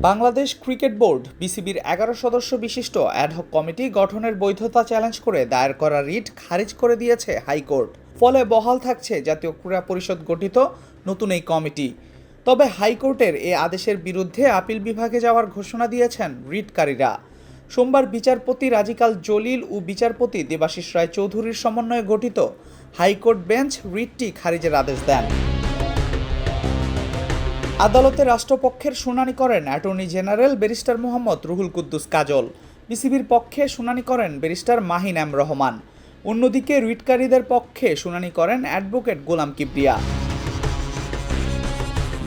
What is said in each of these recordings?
Bangladesh cricket board বিসিবির 11 সদস্য বিশিষ্ট অ্যাডহক কমিটি গঠনের বৈধতা চ্যালেঞ্জ করে দায়ের করা রিট খারিজ করে দিয়েছে হাইকোর্ট। ফলে বহাল থাকছে জাতীয় ক্রীড়া পরিষদ গঠিত নতুন এই কমিটি। তবে হাইকোর্টের এ আদেশের বিরুদ্ধে আপিল বিভাগে যাওয়ার ঘোষণা দিয়েছেন রিটকারীরা। সোমবার বিচারপতি রাজিকাল জলিল ও বিচারপতি দেবাশিস রায় চৌধুরীর সমন্বয়ে গঠিত হাইকোর্ট বেঞ্চ রিটটি খারিজের আদেশ দেন। আদালতে রাষ্ট্রপক্ষের শুনানি করেন attorney general barrister Mohammad Ruhul Quddus Kajal. বিসিবির পক্ষে শুনানি করেন ব্যারিস্টার মাহিন এম রহমান। অন্যদিকে রিটকারীদের পক্ষে শুনানি করেন অ্যাডভোকেট গোলাম কিবরিয়া।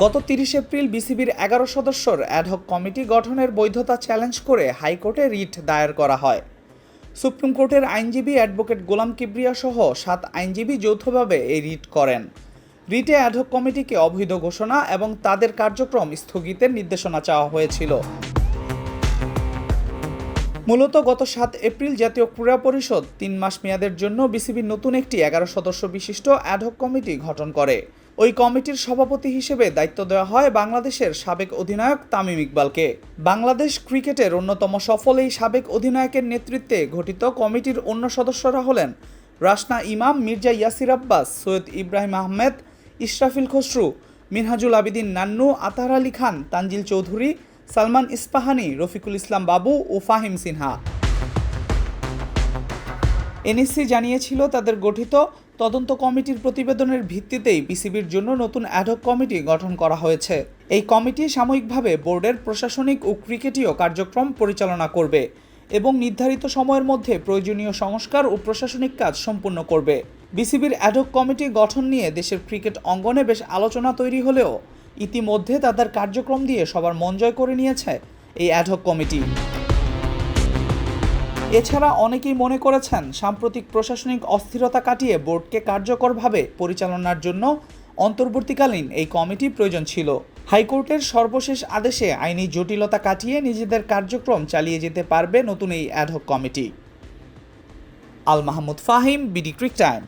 গত 30 এপ্রিল বিসিবির 11 সদস্যর অ্যাডহক কমিটি গঠনের বৈধতা চ্যালেঞ্জ করে হাইকোর্টে রিট দায়ের করা হয়। সুপ্রিম কোর্টের আইনজীবী অ্যাডভোকেট গোলাম কিবরিয়া সহ 7 আইনজীবী যৌথভাবে এই রিট করেন। রিটে অ্যাডহক কমিটিকে অবৈধ ঘোষণা এবং তাদের কার্যক্রম স্থগিতের নির্দেশনা চাওয়া হয়েছিল। মূলত গত 7 এপ্রিল জাতীয় ক্রীড়া পরিষদ 3 মাস মেয়াদের জন্য বিসিবির নতুন একটি 11 সদস্য বিশিষ্ট অ্যাডহক কমিটি গঠন করে। ওই কমিটির সভাপতি হিসেবে দায়িত্ব দেওয়া হয় বাংলাদেশের সাবেক অধিনায়ক তামিম ইকবালকে। বাংলাদেশ ক্রিকেটের অন্যতম সফল এই সাবেক অধিনায়কের নেতৃত্বে গঠিত কমিটির অন্য সদস্যরা হলেন রাসনা ইমাম, মির্জা ইয়াসির আব্বাস, সৈয়দ ইব্রাহিম আহমেদ, ইশরাফিল খসরু, মিনহাজুল আবিদিন নান্নু, আতাহার আলী খান, তানজিল চৌধুরী, সালমান ইস্পাহানি, রফিকুল ইসলাম বাবু ও ফাহিম সিনহা। এনএসসি জানিয়েছিল তাদের গঠিত তদন্ত কমিটির প্রতিবেদনের ভিত্তিতেই বিসিবির জন্য নতুন অ্যাডহক কমিটি গঠন করা হয়েছে। এই কমিটি সাময়িকভাবে বোর্ডের প্রশাসনিক ও ক্রিকেটীয় কার্যক্রম পরিচালনা করবে এবং নির্ধারিত সময়ের মধ্যে প্রয়োজনীয় সংস্কার ও প্রশাসনিক কাজ সম্পূর্ণ করবে। বিসিবির অ্যাডহক কমিটি গঠন নিয়ে দেশের ক্রিকেট অঙ্গনে বেশ আলোচনা তৈরি হলেও ইতিমধ্যে তাদের কার্যক্রম দিয়ে সবার মন জয় করে নিয়েছে এই অ্যাডহক কমিটি। এছাড়া অনেকেই মনে করেছেন সাম্প্রতিক প্রশাসনিক অস্থিরতা কাটিয়ে বোর্ডকে কার্যকরভাবে পরিচালনার জন্য অন্তর্বর্তীকালীন এই কমিটি প্রয়োজন ছিল। হাইকোর্টের সর্বশেষ আদেশে আইনি জটিলতা কাটিয়ে নিজেদের কার্যক্রম চালিয়ে যেতে পারবে নতুন এই ad hoc committee. Al Mahmud Fahim, BD ক্রিক time.